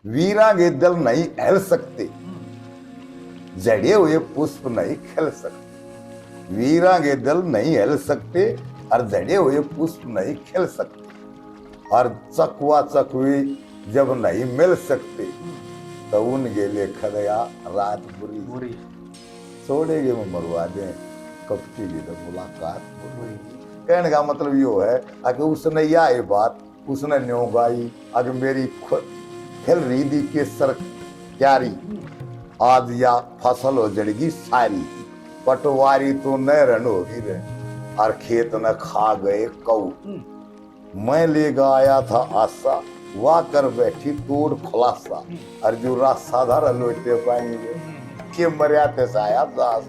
वीरांगे दल नहीं हिल सकते, जड़े हुए पुष्प नहीं खिल सकते। वीरांगे दल नहीं हिल सकते और जड़े हुए पुष्प नहीं खिल सकते। और चकवा चकवी जब नहीं मिल सकते तो उन गेले खदया रात बुरी। छोड़ेगे वो मरवा दे कपटी की तो मुलाकात बुरी। कहने का मतलब यो है कि उसने यह बात उसने न्यों गाई अगर मेरी खिल रही दी के सर क्यारी आज या फसल हो जड़गी सारी पटवारी तो न रन होगी रे और खेत न खा गए कऊ। मैं लेगा आया था आशा वाह कर बैठी तोड़ खुलासा और जो रास्ता धारा लोटे पाएंगे के मर्यादा से आया दास।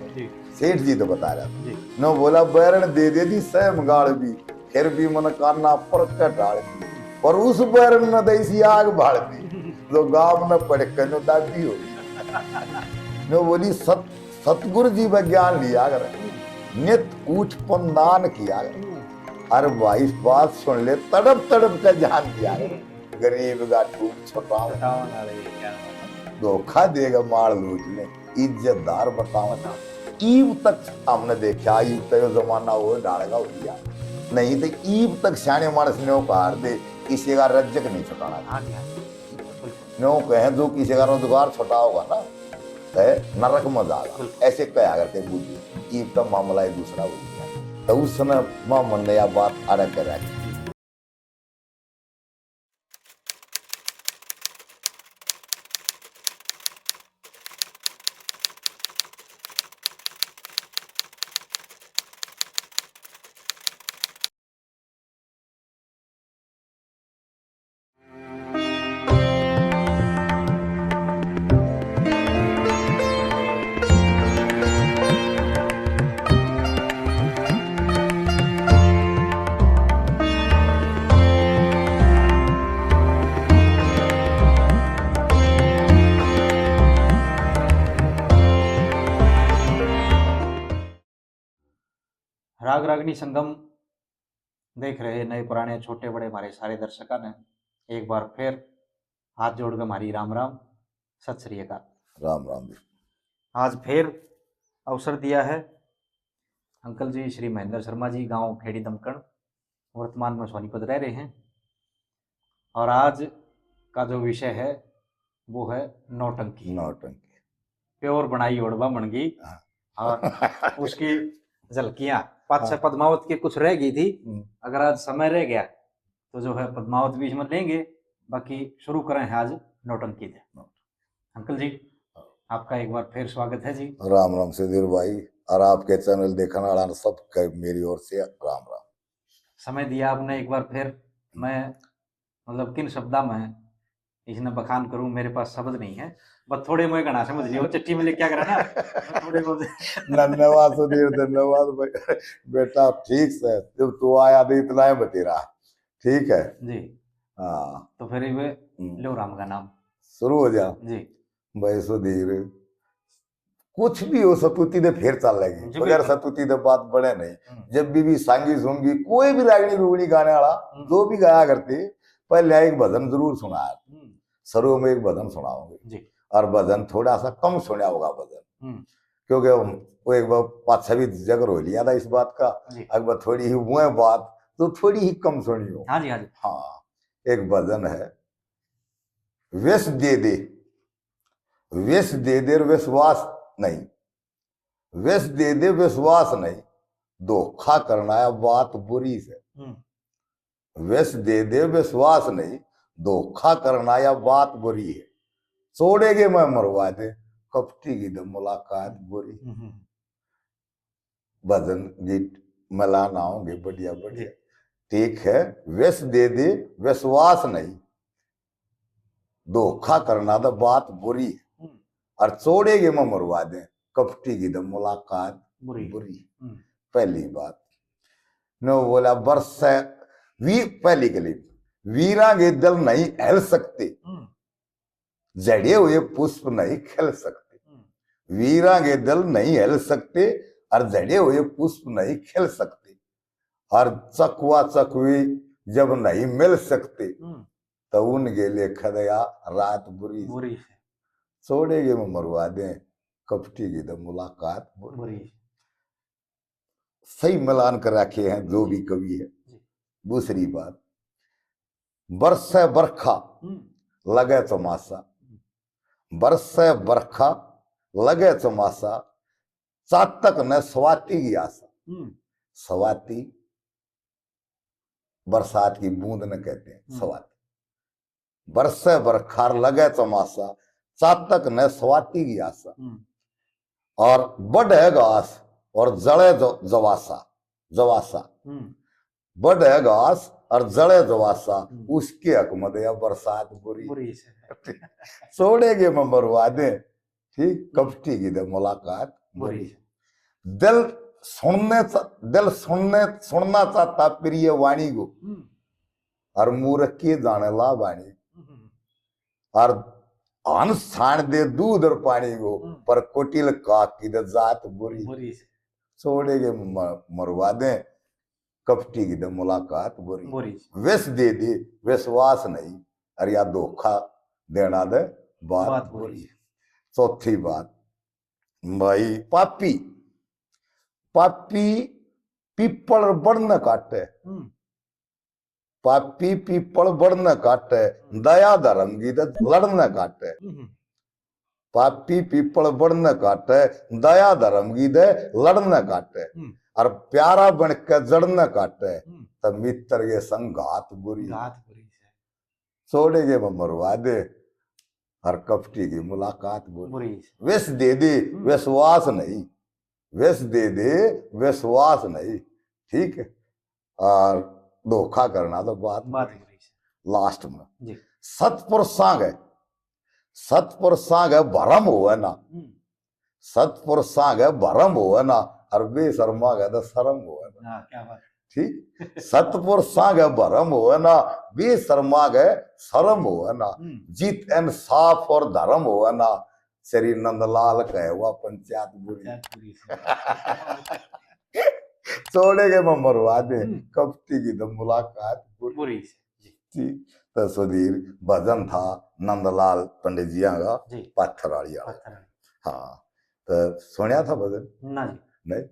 सेठ जी तो बता रहा था न बोला बैरन दे दी सैम गाड़ भी फिर भी मन काना पर कटाड़ दी और उस बैरन न दैसी आग भाड़ दी जो गांव न पड़े कनो दादी होगी न बोली सतगुरु जी में ज्ञान लिया कर नित उठ पंदान किया अरे भाई बात सुन ले तड़प तड़प का जान दिया गरीब का टूट छोटा धोखा देगा मार लूट ले इज्जतदार बताओ ना ईब तक हमने देखा ईब तक जमाना हो डालेगा हो गया नहीं तो ईब तक सियाने मानस ने उकार दे किसी का रज्जक नहीं छुटाना नो कहे जो किसी का रोजगार छोटा होगा ना नरक में जाएगा ऐसे कहा करके बुद्धि ईब का मामला है दूसरा हो गया तो उस समय मां मन ने यह बात अड़क कर रखी। राग रागनी संगम देख रहे नए पुराने छोटे बड़े हमारे सारे दर्शकों ने एक बार फिर हाथ जोड़कर हमारी राम राम सत श्री अकाल। राम राम जी। आज फिर अवसर दिया है अंकल जी श्री महेंद्र शर्मा जी गांव खेड़ी दमकण वर्तमान में सोनीपत रह रहे हैं और आज का जो विषय है वो है नौटंकी। प्योर बनाई ओढ़वा बन गई और उसकी झलकियां पाँच पद्मावत की कुछ रह गई थी। अगर आज समय रह गया तो जो है पद्मावत बीच में लेंगे बाकी शुरू करें आज नौटंकी थे। अंकल जी आपका एक बार फिर स्वागत है जी। राम राम सिद्धीर भाई और आपके चैनल देखने वाला सब मेरी ओर से राम राम। समय दिया आपने एक बार फिर। मैं मतलब किन शब्दा में इसने बखान करूं मेरे पास शब्द नहीं है बस थोड़े मुझे घना समझ लियो चिट्ठी में लिख क्या करा ना थोड़े धन्यवाद सुधीर धन्यवाद भाई बेटा ठीक से जब तू आया तो इतना है बतेरा ठीक है जी। हाँ तो फिर वे लो राम का नाम शुरू हो जा जी। भाई सुधीर कुछ भी हो सतुति दे फिर चल लगी बगैर सतुति दे बात बढ़े नहीं। जब भी सांगी सूंगी कोई भी रागनी रुगनी गाने वाला जो भी गाया करते पहले एक भजन जरूर सुना शुरू में एक भजन सुनाओगे और भजन थोड़ा सा कम सुना होगा भजन क्योंकि वो एक बार 5-6 भी जगह हो लिया था इस बात का अगर थोड़ी ही वो है बात तो थोड़ी ही कम सुनी हो। हाँ जी हाँ जी। हाँ एक भजन है विष दे दे विश्वास नहीं विष दे दे विश्वास नहीं धोखा करना है बात बुरी से। विष दे दे विश्वास नहीं धोखा करना या बात बुरी है छोड़ेगे मैं मरवा दे कपटी की तो मुलाकात बुरी। भजन गीत मिलाना होंगे बढ़िया बढ़िया ठीक है। विष दे दे विश्वास नहीं धोखा करना तो बात बुरी है और छोड़ेगे मैं मरवा दे कपटी की तो मुलाकात बुरी। पहली बात नो बोला बरस पहली गली वीरांगे दल नहीं हिल सकते जड़े हुए पुष्प नहीं खिल सकते। वीरांगे दल नहीं हिल सकते और जड़े हुए पुष्प नहीं खिल सकते। और चकवा चकवी जब नहीं मिल सकते तो उन गेले खदया रात बुरी बुरी से छोड़ेगे में मरवा दें कपटी की तो मुलाकात बुरी बुरी सही मिलान कर रखे हैं जो भी कवि है। जी दूसरी बात, बरसे बरखा लगे चमासा, बरसे बरखा लगे चमासा, चातक न स्वाति की आशा। स्वाति बरसात की बूंद न कहते हैं स्वाति। बरसे बरखा लगे चमासा, चातक न स्वाति की आशा। और बढ़े घास और जड़े जवासा, जवासा बढ़े घास और जड़े जवासा, उसके हक में दया बरसात बुरी बुरी से छोड़ेगे मैं मरवा दे ठीक कपटी की दे मुलाकात बुरी। बुरी दिल सुनना चाहता प्रिय वाणी को, और मूर्ख के जाने ला वाणी, और हंस छाण दे दूध और पानी को, पर कोटिल काक की दे जात बुरी बुरी से छोड़ेगे मरवा दे कपटी की दे मुलाकात बुरी। बुरी विष दे दे विश्वास नहीं, अरे या धोखा देना दे बात बात बुरी। बुरी। चौथी बात भाई, पापी पापी पीपल बड़ न काटे, पापी पीपल बड़ न काटे, दया धर्म की दे लड़ न काटे। पापी पीपल बड़ न काटे, दया धर्म की दे लड़ न काटे, और प्यारा बन के जड़ न काटे, तब मित्र के संग घात बुरी घात बुरी से छोड़ेगे मैं मरवा दे हर कपटी की मुलाकात बुरी। बुरी से विष दे दे विश्वास नहीं, विष दे दे विश्वास नहीं, ठीक है, और धोखा करना तो बात बुरी से लास्ट में जी सतपुर सांग है, सतपुर सांग है भरम हो ना, सतपुर सांग है भरम हो ना, और बेशर्मा गए तो शर्म हो ना। हाँ क्या बात ठीक, सतपुर सांग है भरम हो ना, बेशर्मा गए शर्म हो ना, जीत इंसाफ और धर्म हो ना, श्री नंदलाल कहे हुआ पंचायत बुरी बुरी से छोड़ेगे मैं मरवा दे कपटी की तो मुलाकात बुरी। बुरी से ठीक, तो सुधीर भजन था नंदलाल पंडित जी का जी पत्थराड़ी वाला। पत्थर हाँ, तो सुनिया था भजन ना जी नहीं?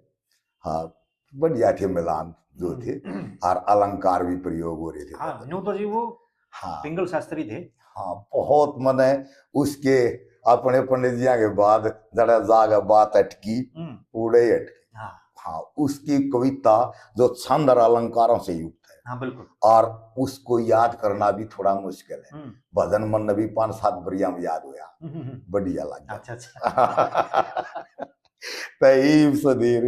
हाँ, बढ़िया थे मिलान जो थे, और अलंकार भी प्रयोग हो रहे थे। हाँ न्यू तो जी वो हाँ पिंगल शास्त्री थे। हाँ, बहुत मने उसके अपने पंडित जी के बाद जरा जाग बात अटकी उड़े अटकी। हाँ हाँ, उसकी कविता जो छंद और अलंकारों से युक्त है। हाँ बिल्कुल, और उसको याद करना भी थोड़ा मुश्किल है। भजन मन भी 5-7 बढ़िया में याद होया, बढ़िया लग अच्छा अच्छा तईब सदीर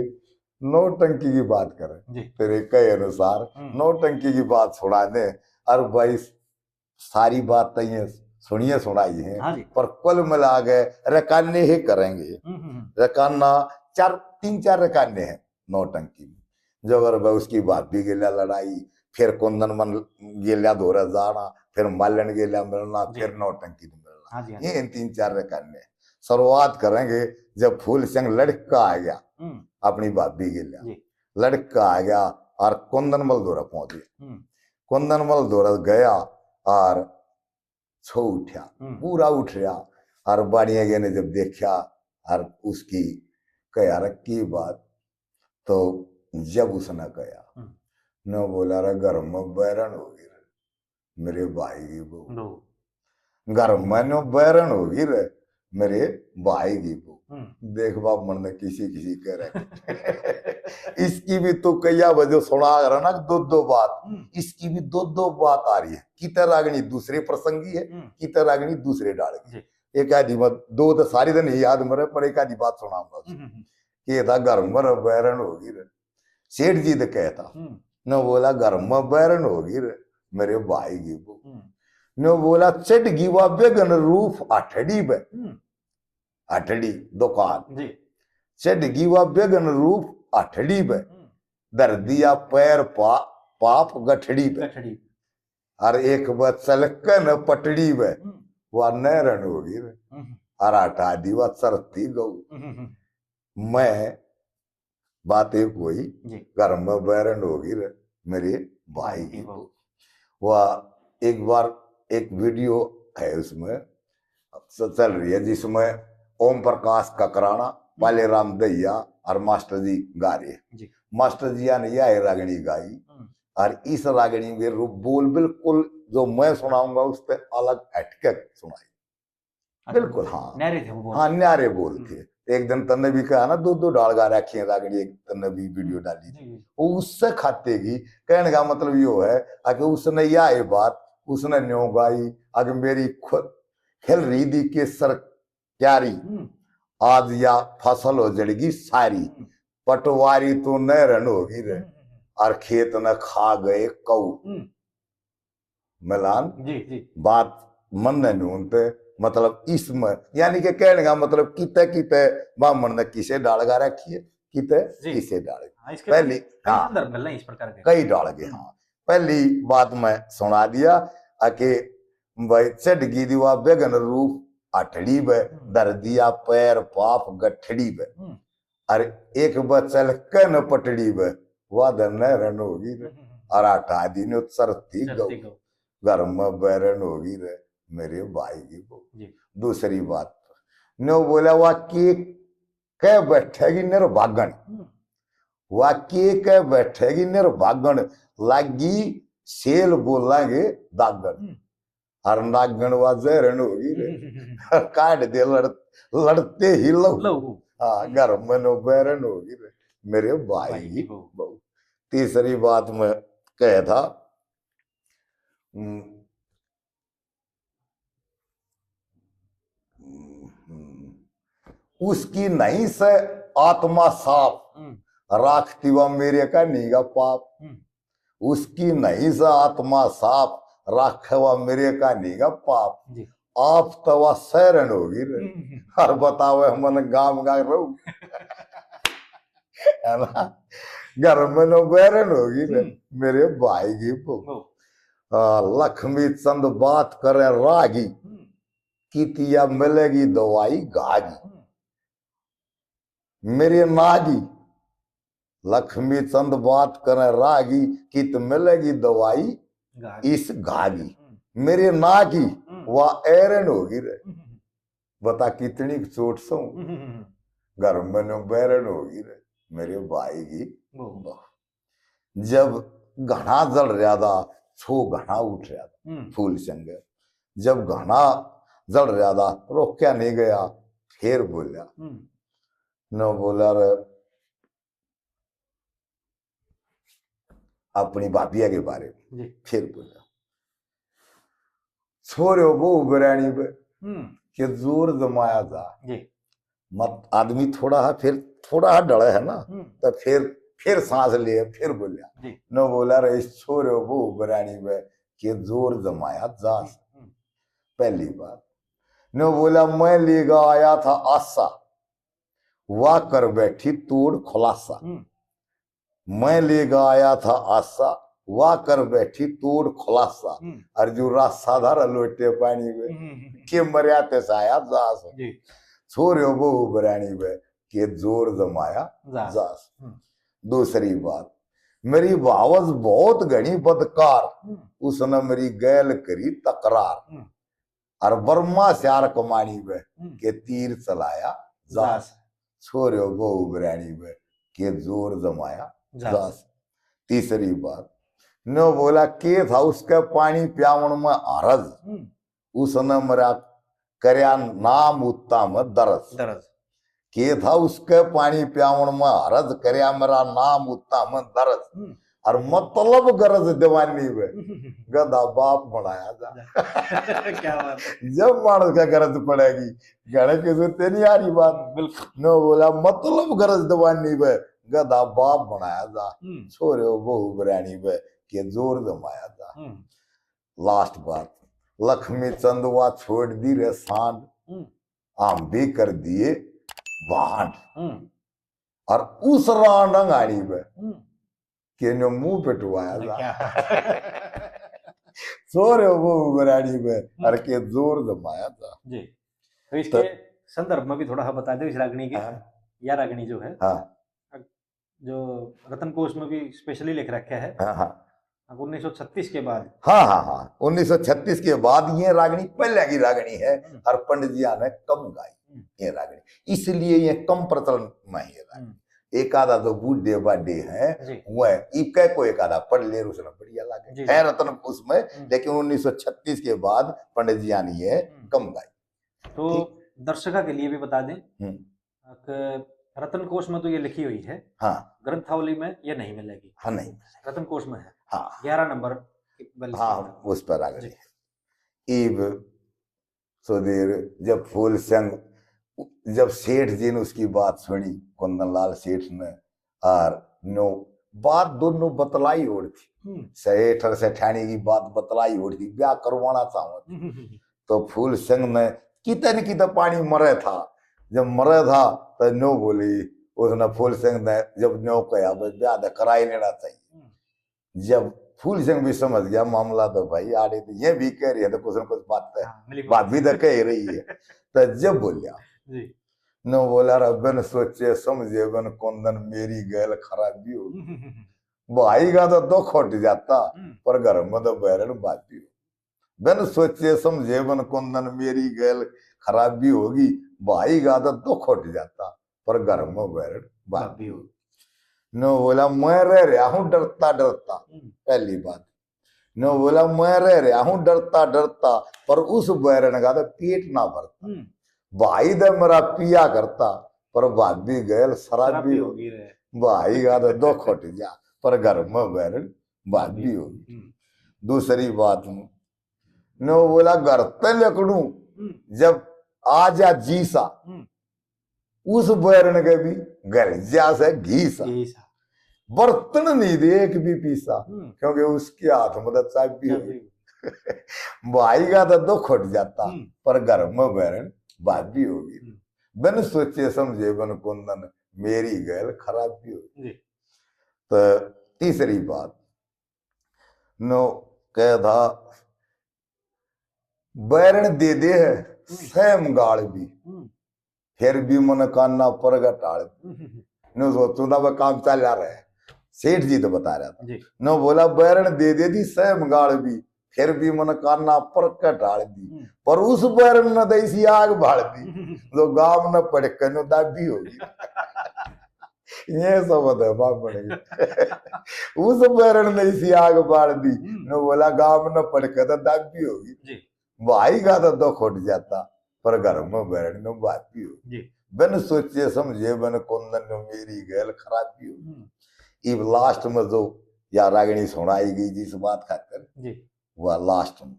नौटंकी की बात करें जी तेरे कहे अनुसार नौटंकी की बात सुना दे। और भाई सारी बात तो ये सुनिए सुनाई है, हाँ जी पर कुल मिला के रकाने ही करेंगे। रकाना 3-4 रकाने हैं नौटंकी में। जो अगर भाई उसकी बात भी गेला लड़ाई, फिर कुंदन मन गेला धोरा जाना, फिर मालन गेला मिलना, फिर नौटंकी मिलना। हाँ जी, ये 3-4 रकाने। शुरुआत करेंगे जब फूल सिंह लड़का आ गया अपनी भाभी गेला, लड़का आ गया और कुंदनमल धोरा पहुंच गया। कुंदनमल धोरा गया और छो उठा, पूरा उठ रहा, और बाड़िया गए ने जब देखा और उसकी कहा रखी बात, तो जब उसने कहा न बोला रे घर में बैरन होगी रे मेरे भाई की बहू, घर में नो बैरन होगी रे मेरे भाई की बहू। देख बाप मन ने किसी किसी कह रहे इसकी भी तो कई वजह सुना रहा ना 2-2 बात, इसकी भी 2-2 बात आ रही है। कितर रागनी दूसरे प्रसंगी है, कितर रागनी दूसरे डाल की। एक आधी बात 2 तो सारी तो नहीं याद मरे, पर एक आधी बात सुना कि था घर में बैरन होगी रे। सेठ जी तो कहता न बोला घर में बैरन होगी रे मेरे भाई की बहू। न बोला चढ़ गिवा बेगन रूफ अठड़ी बे, अठड़ी दुकान चढ़ गिवा बेगन रूप अठड़ी बे, दर दिया पैर पाप गठड़ी बे, और एक बार चलकन पटड़ी बे वह नैरन होगी रे, और हटा दी वह चरती गऊ। मैं बात एक हुई घर में बैरन होगी रे मेरे भाई की बहू। वह एक बार एक वीडियो है उसमें चल रही है जिसमें ओम प्रकाश ककराना, पालेराम दैया और मास्टर जी गा रहे हैं। जी। मास्टर जी ने यह रागनी गाई और इस रागनी में बोल बिल्कुल जो मैं सुनाऊंगा उस पर अलग हटके सुनाई। अच्छा, बिल्कुल हाँ, न्यारे थे वो बोल। हाँ न्यारे बोल थे। एक दिन तन्ने भी कहा ना, दो डाल गा रखी है रागनी, एक तन्ने भी वीडियो डाली थी, वो उससे खातेगी। कहने का मतलब यो है आगे उसने यह बात उसने न्यो गाई आगे मेरी खुद खेल रही दी के सर क्यारी आज या फसल हो जड़गी सारी, पटवारी तो न रन होगी रे और खेत न खा गए कऊ। मिलान जी जी। बात मन ने मतलब इसमें यानी कि कहने का मतलब किते किते बामण ने किसे डालगा रखी है, किते किसे डाल पहली हाँ इस प्रकार के कई डाल गए। हाँ पहली बात मैं सुना दिया आके भाई चढ़ गी दीवा बेगन रूप अठड़ी बे दर दिया पैर पाप गठड़ी बे और एक बचल कन पटड़ी बे वादर न रन होगी रे और आटा दिन सरती गौ घर में बैरन होगी रे मेरे भाई की वो। दूसरी बात नो बोला वाक्य कह बैठेगी निर्भागन, वाक्य कह बैठेगी निर्भागन लागी सेल बोलांगे दागन और नागन वा जहरन होगी रे काट दे लड़ते ही लो। हाँ घर में नो बैरन होगी रे मेरे भाई की बहू। तीसरी बात मैं कह था उसकी नहीं से आत्मा साफ राखती वा मेरे का नीगा पाप, उसकी नहीं से आत्मा साफ राखवा मेरे का नीगा पाप। आप तवा सैरन होगी रे और बताओ मन गाम गा रहू है ना, घर में नो बैरन होगी रे मेरे भाई की लक्ष्मी चंद बात करे रागी कितिया मिलेगी दवाई घागी, मेरे नागी लक्ष्मी चंद बात करे रागी कित मिलेगी दवाई इस घागी, मेरे नागी वह एरन होगी रे बता कितनी चोट सो घर में नो बैरन होगी रे मेरे भाई की। जब घना जल रहा था छो घना उठ रहा था फूल संग, जब घना जल रहा था रोक्या नहीं गया फिर बोला न बोला रे अपनी भाभिया के बारे में, फिर बोला छोरे वो उबरानी पे कि जोर जमाया था मत आदमी थोड़ा है फिर थोड़ा डरे है ना तो फिर सांस लिए फिर बोला न बोला रे छोरे वो उबरानी पे कि जोर जमाया जा। पहली बात न बोला मैं लेगा आया था आशा वाह कर बैठी तोड़ खुलासा, मैं लेगा आया था आशा वाह कर बैठी तोड़ खुलासा और जो रास्ता धारा लोटे पानी में के मर्याते साया जास छोरे वो उबरानी में के जोर जमाया जास। दूसरी बात मेरी भावज बहुत घनी बदकार उसने मेरी गैल करी तकरार और बर्मा श्यार कमानी में के तीर चलाया जास, छोरे वो उबरानी में के जोर जमाया जास। तीसरी बात न बोला के था उसके पानी प्यावन में हरज उसने मेरा करया नाम उत्तम दरज, के था उसके पानी प्यावन में हरज करया मेरा नाम उत्तम दरज और मतलब गरज दीवानी में गधा बाप बनाया जा क्या बात जब मानस का गरज पड़ेगी गणे की सुनते नहीं आ रही बात बिल्कुल न बोला मतलब गरज दीवानी में गधा बाप बनाया जा, छोरे वो उबरानी में के जोर जमाया जा। लास्ट बात लक्ष्मी चंद वा छोड़ दी रे सांड आम भी कर दिए भांड और उस रांडंगाड़ी में के नो मुंह पिटवाया जा छोरे वो उबरानी में और के जोर जमाया था जी। तो इसके संदर्भ में भी थोड़ा बता दो इस रागनी के। या रागनी जो है जो रतन कोश में भी स्पेशली लिख रखा है अब 1936 के बाद। हाँ हाँ हाँ, 1936 के बाद ये रागनी पहले की रागनी है और पंडित जी ने कम गाई ये रागनी, इसलिए ये कम प्रचलन में है रागनी। एक आधा जो बूढ़े बाढ़े हैं वह इके को एक आधा पढ़ ले उसने बढ़िया लागे है रतन उसमें, लेकिन 1936 के बाद पंडित जी ने ये कम गाई। तो दर्शका के लिए भी बता दें कि रतन कोश में तो ये लिखी हुई है, हाँ ग्रंथावली में ये नहीं मिलेगी। हाँ नहीं, रतन कोश में है। हाँ 11 नंबर हाँ उस पर आ गई। ईब सुधीर जब फूल संग, जब सेठ जी ने उसकी बात सुनी कुंदन लाल सेठ ने, और नो बात दोनों बतलाई ओढ़ थी, सेठ और सेठानी की बात बतलाई ओढ़ थी, ब्याह करवाना चाहो तो फूल संग ने कितने कितने पानी मरे था, जब मरे था तो नो बोली उसने फूल सिंह ने, जब नो कहा ब्याह तो करा ही लेना चाहिए। जब फूल सिंह भी समझ गया मामला तो भाई आड़े तो ये भी कह रही है तो कुछ न कुछ बात भी तो कह रही है, तो जब बोलिया नो बोला रबन सोचे समझे बन कुंदन मेरी गैल खराबी होगी, भाई का तो दुख हट जाता पर घर में तो बैरन बाती हो, बन सोचे समझे बन कुंदन मेरी गैल खराबी होगी, भाई का तो दुख हट जाता पर घर में बैरन बाती होगी। नो बोला मैं रह रहा हूं डरता डरता, पहली बात। नो बोला मैं रह रहा हूं डरता डरता पर उस बैरन का तो पेट ना भरता, भाई तो मेरा पिया करता पर भाभी गैल शराबी होगी, भाई का तो दुख हट जा पर घर में बैरन भाभी होगी। दूसरी बात नो बोला घर ते लकड़ू जब आ जा जीसा, उस बैरन के भी घर जा से घीसा, बर्तन नहीं दे एक भी पीसा क्योंकि उसके हाथ में तो चाबी होगी, भाई का तो दुख हट जाता पर घर में बैरन भाभी होगी, बिन सोचे समझे बन कुंदन मेरी गैल खराबी होगी। तो तीसरी बात नो कह था बैरन दे दे है सैम गाड़ भी फिर भी मन कान्ना पर टाड़ नो सोचू ना वह काम चल रहा है, सेठ जी तो बता रहा था नो बोला बैरन दे दे दी सैम गाड़ भी फिर भी मन कान्ना पर ढाल दी, पर उस बैरन न देसी आग भाड़ दी जो गांव न पड़े कनो दाबी होगी। ये सब है बाप पड़ेगी उस बैरन ने इसी आग बाढ़ दी नो बोला गांव न पड़ के तो दाबी होगी, भाई का तो दुख उठ जाता पर घर में बैरन न बापी होगी, बिन सोचे समझे बन कुंदन ने मेरी गैल खराबी होगी। इब लास्ट में जो या रागनी सुनाई गई जिस बात खाकर वह लास्ट में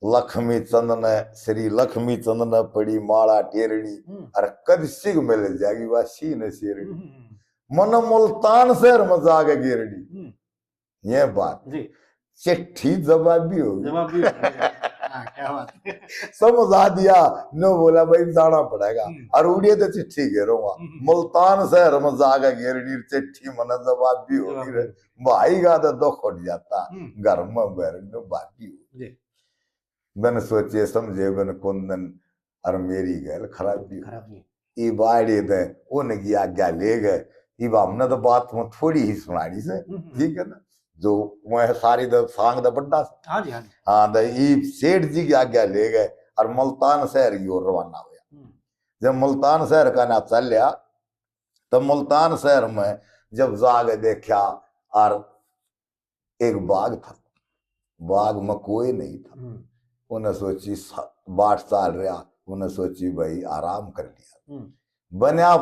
लक्ष्मी चंद ने श्री लक्ष्मी चंद ने पड़ी माला टेरणी और कद सिग मिल जाएगी वह सी न शेरणी मन मुल्तान शहर में जाके गिरडी, ये बात चिट्ठी जवाबी होगी क्या बात है समझा दिया नो बोला भाई जाना पड़ेगा और उड़िए तो चिट्ठी घेरूंगा मुल्तान शहर में जाके गिरडी चिट्ठी मन जवाबी होगी, भाई का तो दुख उठ जाता घर में बैरन बाकी होगी, बिन सोचे समझे बिन कुंदन और मेरी गैल खराबी ये बाड़ी दे उनकी आज्ञा ले गए। इब हमने तो बात में थोड़ी ही सुनानी से ठीक है ना, जो वह सारी द सांग द बड्डा हाँ द इब सेठ जी की आज्ञा ले गए और मुल्तान शहर की ओर रवाना हुआ। जब मुल्तान शहर का ना चल लिया तब मुल्तान शहर में जब जाग देखा और एक बाग था, बाग में कोई नहीं था, उन्हें सोची बाट चाल रहा, उन्हें सोची भाई आराम कर लिया, बना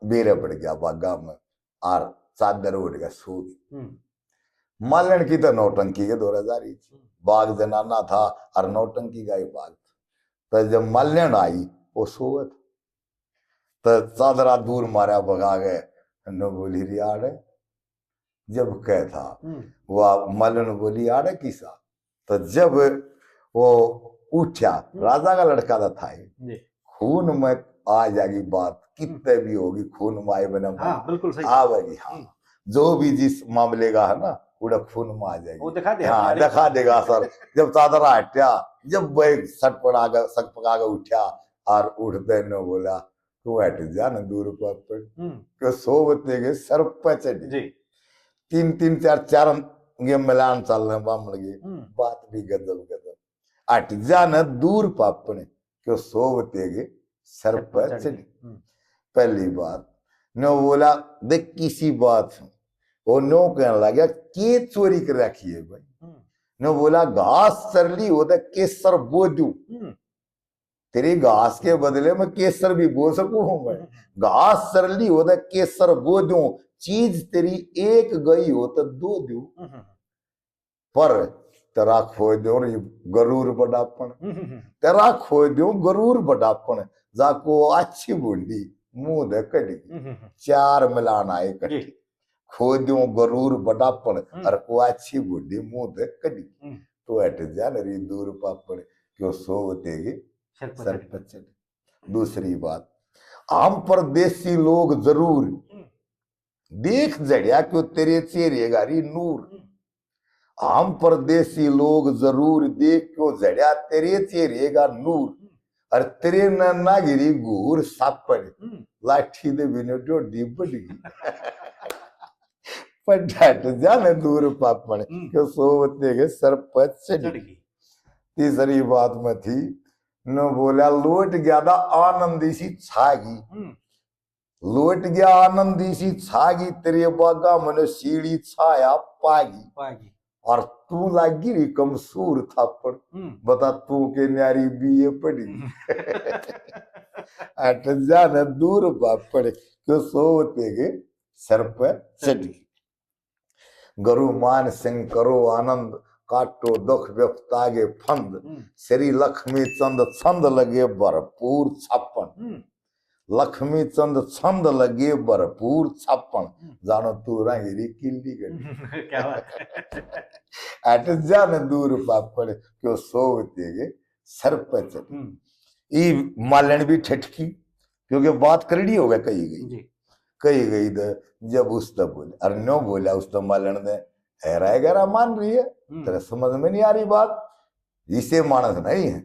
बेरे पड़ गया बागा में और चादर उड़ गया सो गई। मालन की तो नौटंकी के दौरा जारी थी, बाग जनाना था और नौटंकी का ही बाग था, तो जब मालन आई वो सोए था तो चादरा दूर मारा भगा गए न बोली री आड़े, जब कह था वह मालन बोली आड़े किसा, तो जब वो उठा राजा का लड़का था खून में आ जाएगी बात कितने भी होगी खून माए बना बिल्कुल सही आवेगी, हाँ जो भी जिस मामले का है ना पूरा खून में आ जाएगी, वो दिखा दे हाँ दिखा देगा सर। जब चादर हटा जब वही सट पका के उठा और उठते न बोला तू हट जा न दूर पर सो बते के सर पे चढ़ी, तीन चार ये मिलान चल रहे बामण के बात भी गजब गजब अट जान दूर पापने क्यों सोवते गे सर पर चढ़ी। पहली बात नो बोला देख किसी बात वो नो कहने लगा के चोरी कर रखी है भाई। नो बोला घास सरली होता केसर बो दूं तेरी घास के बदले में केसर भी बो सकूं मैं। घास सरली होता केसर बो दूं चीज तेरी एक गई हो तो दो दूं पर तेरा खो दो गरूर बड़ापन तेरा खो दो गरूर बड़ापन जाको अच्छी बूंदी मुंह दे कड़ी चार मिलान आए कटी खो दो गरूर बड़ापन और को अच्छी बूंदी मुंह दे कड़ी तो हट जा री दूर पापड़ क्यों सोवतेगे सर पर चढ़ी। दूसरी बात आम परदेसी लोग जरूर देख जड़िया क्यों तेरे चेहरे गारी नूर। आम परदेसी लोग जरूर देख क्यों जड़िया तेरे चेहरे का नूर और तेरे नागिरी घूर सापड़ लाठी दे बिना डोडी बड़ी पर डट जाने दूर पापड़ क्यों सोवते के सर पर चढ़ी। तीसरी बात में थी न बोला लोट गया था आनंदी सी छागी लोट गया आनंदी सी छागी तेरे बागा मन सीढ़ी छाया पागी और तू लागी री कमसूर थापड़ बता तू के न्यारी बीए पड़ी अट जाने दूर पापड़ क्यों सोवते के सर पर चढ़ी। गरु मान सिंह करो आनंद काटो दुख व्यक्तागे फंद श्री लक्ष्मी चंद छंद लगे भरपूर छप्पन लक्ष्मी चंद छंद लगे भरपूर छप्पन जानो तू रंगीरी किल्ली गई क्या बात अट जाने दूर पापड़ क्यों सोवते गे सर पर चढ़ी। ई मालन भी ठटकी क्योंकि बात करड़ी हो गई कही गई जब उस तब बोले अरे नो बोला उस तब मालन ने हैरा गहरा मान रही है तेरे समझ में नहीं आ रही बात इसे मानस नहीं है।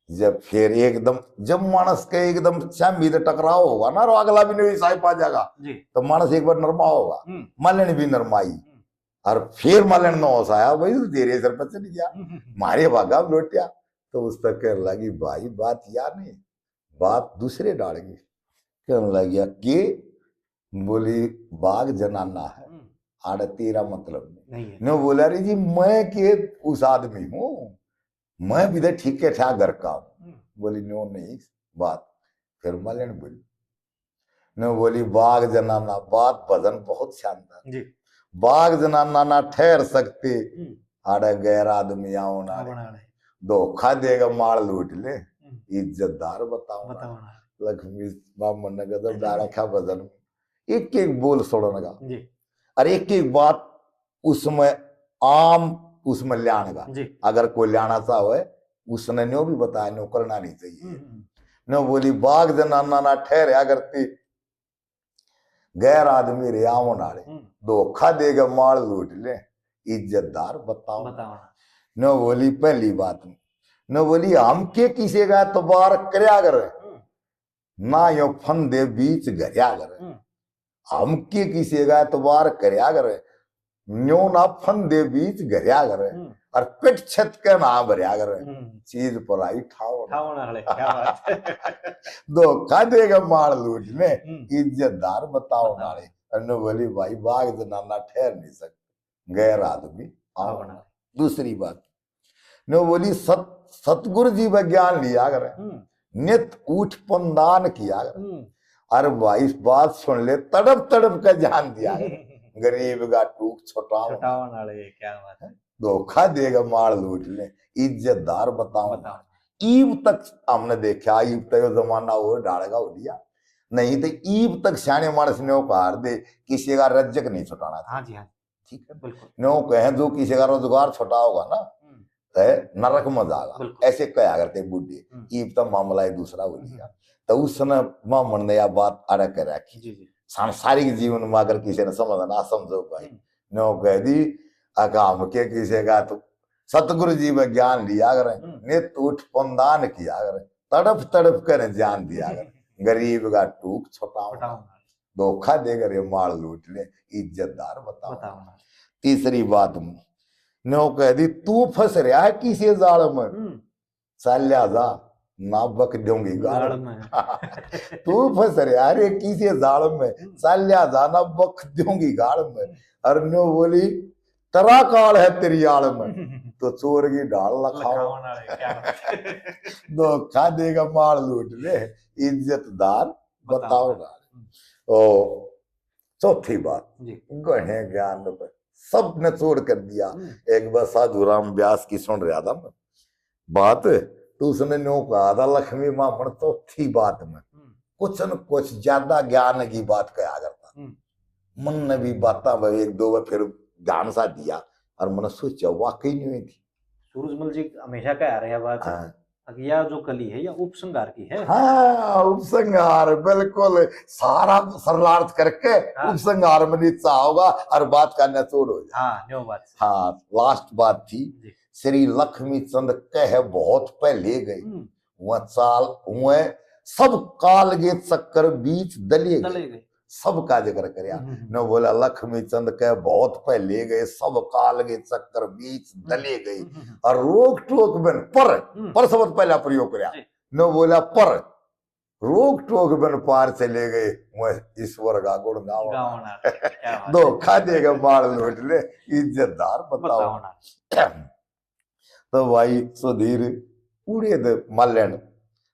जब फिर एकदम जब मानस के एकदम चांबी तो टकराव होगा ना अगला भी नहीं साहिब आ जाएगा तो मानस एक बार नरमा होगा मालन भी नरमाई और फिर मालन न होसाया भाई तेरे सर पर चढ़ गया मारे भागा लौटिया तो उस तक कहने लगी भाई बात यार नहीं बात दूसरे डालेगी कहने लगी के बोली बाघ जनाना है आड़ तेरा मतलब नहीं न बोला रही जी मैं के उस आदमी हूँ मैं भी तो ठीक है था घर का हूँ बोली नो नहीं बात फिर मलन बोली न बोली बाघ जनाना बात भजन बहुत शानदार बाघ जनाना ना ठहर सकते आड़े गैर आदमी आओ ना धोखा देगा माल लूट ले इज्जतदार बताओ लक्ष्मी बामन ने गजब डाला खा भजन एक एक बोल छोड़ने का और एक एक बात उसमें आम उसमें ल्याण का अगर कोई ल्याना सा हो उसने न्यो भी बताया न्यो करना नहीं चाहिए नो बोली बाघ जनाना ना ठहरया करती गैर आदमी रे आओ नाले धोखा देगा माल लूट ले इज्जतदार बताओ नो बोली पहली बात नो बोली हम के किसी का तबार करया कर ना यो फंदे बीच घरिया कर हम के किसी का एतबार करया करे न्यो ना फंदे बीच घरिया करे और पिट छत के ना भरिया करे चीज पर आई ठाव नाले क्या बात धोखा देगा माल लूट ले इज्जतदार बताओ नाले अन्नो बोली भाई बाघ जनाना ठहर नहीं सकते गैर आदमी आओ ना। दूसरी बात नो बोली सतगुरु जी का ज्ञान लिया करे नित उठ पंदान किया करे अरे भाई बात सुन ले तड़प तड़प का जान दिया गरीब का टूक छोटाओ नाले क्या बात है धोखा देगा माल लूट ले इज्जतदार बताओ ईब तक हमने देखा ईब तक जमाना हो डालेगा हो दिया नहीं तो ईब तक सियाने मानस ने कार दे किसी का रज्जक नहीं छुटाना था। हाँ जी हाँ ठीक है बिल्कुल नो कहे जो किसी का रोजगार छोटा होगा ना तो नरक में जाएगा ऐसे कहा करते बुढ़े ईब तक मामला है दूसरा हो गया तो उस समय मामन ने यह बात अड़क कर रखी सांसारिक जीवन में अगर किसी ने समझ ना समझो भाई नो कह दी अकाम के किसी का तो सतगुरु जी में ज्ञान लिया करे नित उठ पंदान किया करे तड़प तड़प कर जान दिया करे गरीब का टूक छोटा धोखा दे कर माल लूट ले इज्जतदार बताओ। तीसरी बात न्यो कह दी तू फंस रहा है किसी जाल में, चाल्या जा ना बक दूंगी गाल में। तू फंस रहा रे किसी जाल में, चाल्या जा ना बक दूंगी गाल में। और न्यो बोली तरा काल है तेरी आड़ में, तो चोर की ढाल लखाओ। दो खा देगा माल लूट ले, इज्जतदार बताओ ना। ओ चौथी बात, गहने ज्ञान पर सबने छोड़ कर दिया। एक बार साधु राम व्यास की सुन रहा था मैं बात, तो उसने न्यो कहा था लक्ष्मी मामन चौथी बात में कुछ न कुछ ज्यादा ज्ञान की बात कहा करता। मन ने भी बात एक दो बार फिर ध्यान सा दिया और मन सोचा वाकई नहीं हुई थी। सूरजमल जी हमेशा कह रहे हैं बात, हाँ। यह जो कली है या उपसंहार की है। हाँ उपसंहार बिल्कुल सारा सरलार्थ करके हाँ। उपसंहार में नीचा होगा और बात का निचोड़ हो जाए। हाँ न्यो बात। हाँ लास्ट बात थी, श्री लक्ष्मी चंद कह बहुत पहले गए, वह चाल हुए सब काल के चक्कर बीच दले गए, सबका जिक्र करया। न बोला लक्ष्मी चंद के बहुत पहले गए, सब काल के चक्कर बीच दले गए, और रोक टोक बन पर शब्द पहला प्रयोग करया। न बोला पर रोक टोक बन पार चले गए, वह ईश्वर का गुण गावना। दो खा देगा माल लूट ले, इज्जतदार बताओ। तो भाई सुधीर पूरे माल्यन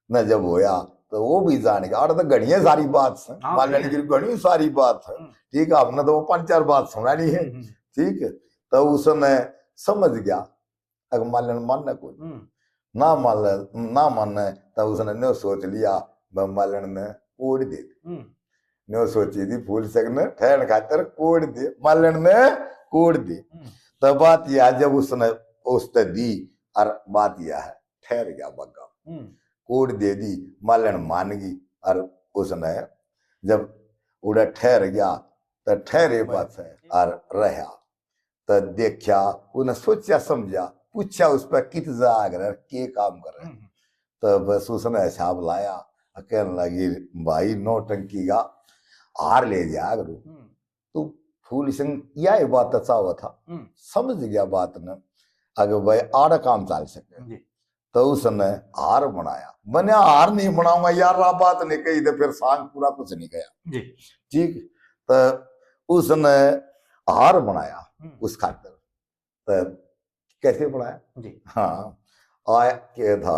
न जब होया तो वो भी जाने का, और तो घड़िया सारी बात है माल्यन की, घड़ी सारी बात है। ठीक है, हमने तो वो 5-4 बात सुनानी है। ठीक है, तो उसने समझ गया अगर माल्यन मानने को ना मानने, तो उसने न्यो सोच लिया माल्यन ने कोड़ दे, न्यो सोची थी फूल सकने ठहर खातर कोड़ दे, माल्यन ने कोड़ दे। तो बात यह जब उसने उसने दी और बात यह है ठहर गया बग्गा, कोड दे दी, मालन मान गई। और उसने जब उड़ा ठहर गया तो ठहरे बात है और रहा, तो देखा उन्हें सोचा समझा, पूछा उस पर कित जाग रहे के काम कर रहे, तो बस उसने हिसाब लाया, कहने लगी भाई नौटंकी का हार ले जा करो। तो फूल सिंह यह बात अच्छा हुआ था, समझ गया बात ने अगर भाई आड़ा काम चल सके, तो उसने हार बनाया। मैंने हार नहीं बनाऊंगा यार, रा बात नहीं कही तो फिर सांग पूरा कुछ नहीं गया। ठीक, तो उसने हार बनाया उस खातर। तो कैसे बनाया? हाँ आया क्या था,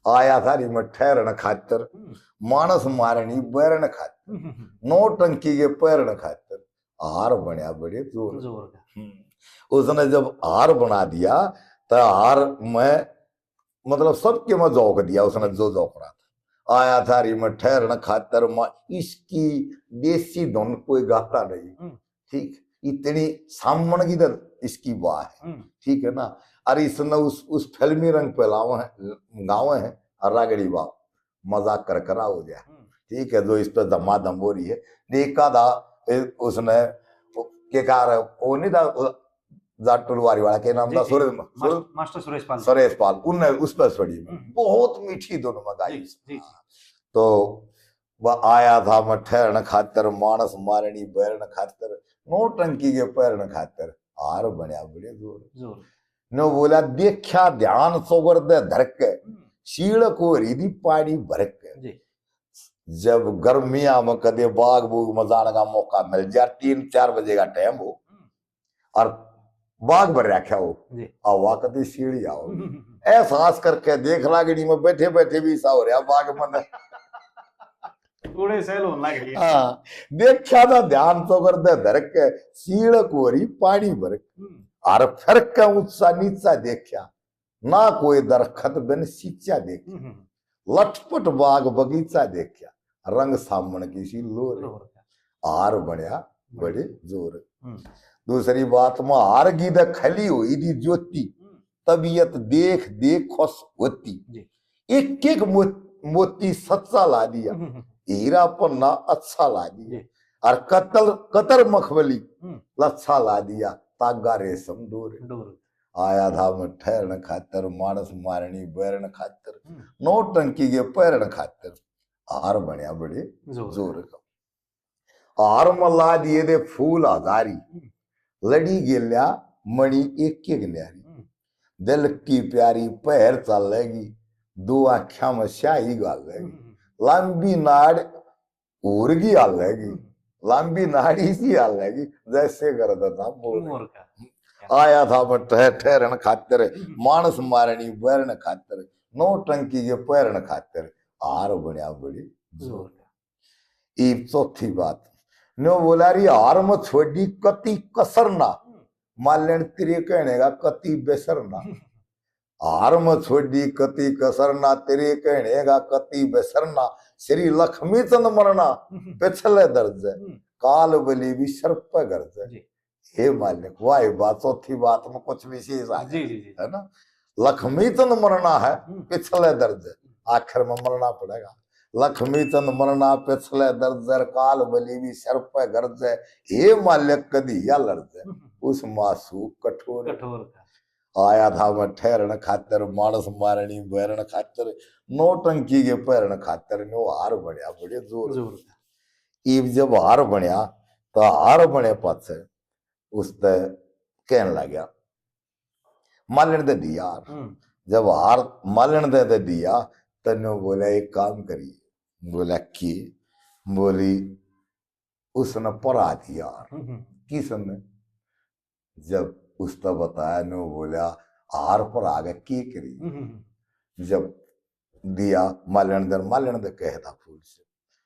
आया था रिमट ठहरन खातर, मानस मारनी बैरन खातर, नौटंकी के पैरन खातर हार बनया बड़े जोर। उसने जब हार बना दिया तो हार में मतलब सबके में जौक दिया उसने, जो जौक रहा था। आया था रिमट ठहरन खातर, इसकी देसी धुन कोई गाता नहीं। ठीक, इतनी सामन की तो इसकी वाह है। ठीक है ना, अरे इसने उस फिल्मी रंग पे गाँव है और रागड़ी वाह मजाक कर करा हो गया। ठीक है, जो इस पे धमाधम हो रही है। देखा था उसने के कार वो नहीं था जाटुलवारी वाला के नाम था सुरेश पाल, उनने उस पर छोड़ी बहुत मीठी दोनों में गाई। तो वह आया था मैं ठहरन खातर, मानस मारनी बैरन खातर, नौटंकी के पैरन खातर हार बनया बड़े जोर। नो बोला देखा ध्यान सोगर दे धरक, शील को रिदी पानी भरक। जब गर्मिया में कदे बाग बूग में जाने का मौका मिल जाए, 3-4 बजे का टाइम हो और बाग भर रखा हो, आवा कदे सीढ़ी आओ, एहसास करके देख लागड़ी में बैठे बैठे भी सा हो रहा बाग में थोड़े सेल होने लग गई। हाँ देखा था ध्यान तो कर दे धरक, सीढ़ कोरी पानी भर, और फिर का ऊंचा नीचा देखा, ना कोई दरखत बिन सींचा देखा, लटपट बाग बगीचा देखा, रंग सामन की सी लोर, हार बनया बड़े जोर। दूसरी बात में हार की द खली हुई थी ज्योति, तबीयत देख देख खुश होती, एक एक मोती सच्चा ला दिया, हीरा पन्ना अच्छा ला दिया, और कतर मखमली लच्छा ला दिया, तागा रेशम डोर। आया था मैं ठहरन खातर, मानस मारनी बैरन खातर, नौटंकी के पैरन खातर हार बनया बड़े जोर का। हार में ला दिए दे फूल हजारी, लड़ी गेल्या मणि एक एक न्यारी, दिल की प्यारी पैर चलेगी, दो आख्या में स्याही गालेगी, लंबी नाड़ उर्गी हालेगी, लंबी नाड़ी सी हालेगी, जैसे करता था मोर का। आया था मैं ठहरन खातिर, मानस मारनी बैरन खातिर, नौटंकी के पैरन खातिर, हार बनया बड़ी जोर का। ये चौथी बात नो बोला रही हार में छोड़ी कति कसरना, मालन तेरे कहने का कति बेसरना, हार में छोड़ी कति कसरना, तेरे कहने का कति बेसरना, श्री लक्ष्मी चंद मरना पिछले दर्ज, काल बली भी सर्प गर्ज। हे मालिक वाह बात, चौथी बात में कुछ विशेष आ है ना, लक्ष्मी चंद मरना है पिछले दर्ज, आखिर में मरना पड़ेगा, लक्ष्मी चंद मरना पिछले दर्ज, काल बली भी सर्प गर्ज, हे मालिक कदी या लर्ज, उस मासू कठोर का। आया था मैं ठहरन खातिर, मानस मारनी बैरन खातिर, नौटंकी के पैरन खातिर, नो हार बढ़िया बड़े जोर का। ईब जब हार बनया तो हार बने पाछे उसने कहने लगा मालन दे दिया, जब हार मालन दे दिया तने बोला एक काम करिए, बोला कि बोली उसने परा दिया, किसने, जब उसने बताया नो बोला हार पर आगे की करी, जब दिया मालन दे कहता फूल से,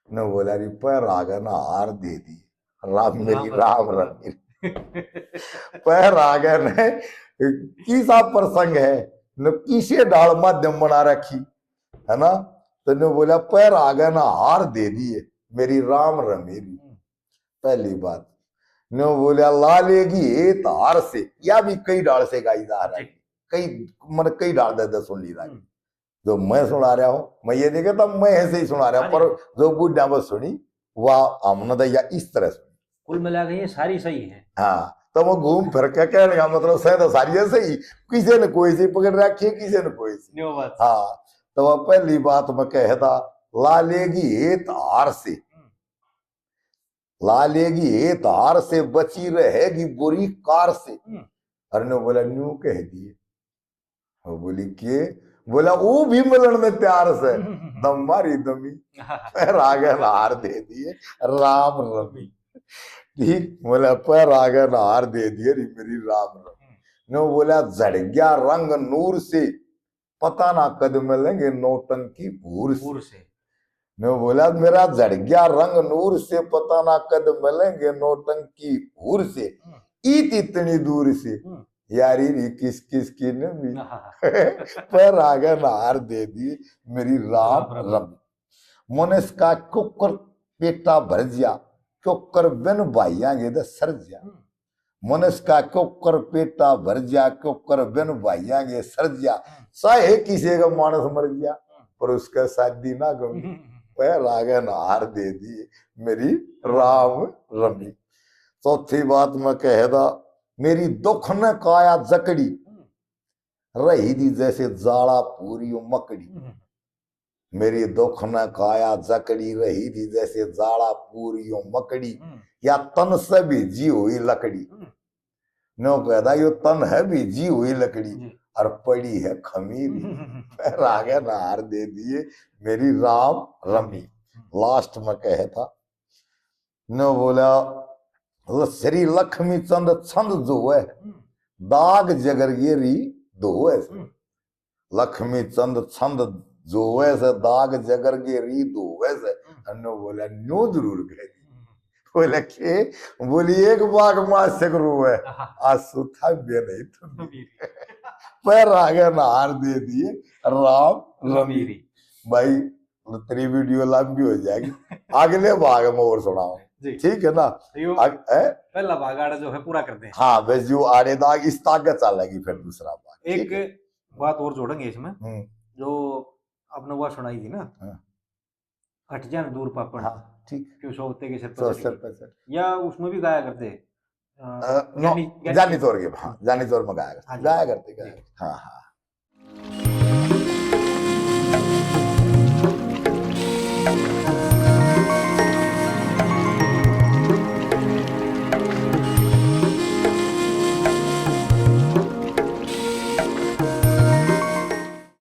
न बोला री पैर आगे ना हार दे दी, राम मेरी राम राम पैर आगे ने किसा प्रसंग है न किसे डाल माध्यम बना रखी है ना, तो ने बोला पैर आगे ना हार दे दिए मेरी राम रमेरी। पहली बात ने बोला ला लेगी एक हार से, या भी कई डाल से गाई जा रहा है, कई मन कई डाल दे सुन ली रहा, जो मैं सुना रहा हूं मैं ये नहीं कहता मैं ऐसे ही सुना रहा हूं, पर जो बुढ़ा बस सुनी वह हमने दैया इस तरह सुनी, कुल मिला के ये सारी सही है। हाँ तो वो घूम फिर के कहने का मतलब सही तो सारी है सही, किसी ने कोई सी पकड़ रखी है, किसी ने कोई सी। हाँ तो वह पहली बात मैं कहता ला लेगी एक हार से, ला लेगी एक हार से, बची रहेगी बुरी कार से। अरे ने बोला न्यू कह दिए, वो बोली के बोला वो भी मिलन में तैयार से, दम मारी दमी पैर आगे हार दे दिए राम रमी, ठीक बोला पैर आगे हार दे दिए मेरी राम रमी। नो बोला झड़ गया रंग नूर से, पता ना कद मिलेंगे नौटंकी भूर से, नो बोला मेरा झड़ गया रंग नूर से, पता ना कद मिलेंगे नौटंकी भूर से, ईत इतनी दूर से यारी री किस किस की ने भी पैर आगे हार दे दी मेरी राम रमी। मुनिस का कुकर पेटा भर जा, कुकर बिन भाइया गे सरजा, मुनिस का कुकर पेटा भर जा, कुकर बिन भाइया गे सरजा, चाहे किसी का मानस मर गया पर उसका शादी ना गमी, पैर आगे हार दे दी मेरी राम रमी। चौथी बात मैं कहदा मेरी दुख न काया जकड़ी, रही दी जैसे जाड़ा पूरी मकड़ी, मेरी दुख न काया जकड़ी, रही दी जैसे जाड़ा पूरी मकड़ी, या तन से भी जी हुई लकड़ी, नो कहता यो तन है भी जी हुई लकड़ी और पड़ी है खमीरी, पैर आगे हार दे दिए मेरी राम रमी। लास्ट में कहता नो बोला श्री लक्ष्मी चंद छंद जो है, दाग जगरगेरी दो है, लक्ष्मी चंद छंद जो है से, दाग जगरगेरी दो है से, अन्नो बोला नो जरूर कह दी, बोला के बोली एक बाग मां सकरू है आंसू था बे नहीं तो पैर आगे हार दे दिए राम रमीरी। भाई तेरी वीडियो लंबी हो जाएगी, अगले भाग में और सुनाओ, ठीक है ना, पहला भाग आड़े जो है पूरा करते हैं। हाँ बस जो आड़े दाग इस ताक चलेगी फिर दूसरा भाग। एक बात और जोड़ेंगे इसमें, जो आपने वो सुनाई थी ना, हट जान दूर पापड़, हाँ ठीक, क्यों सोते के सर पर, या उसमें भी गाया करते जानी तौर के, हाँ जानी तौर में गाया करते, हाँ हाँ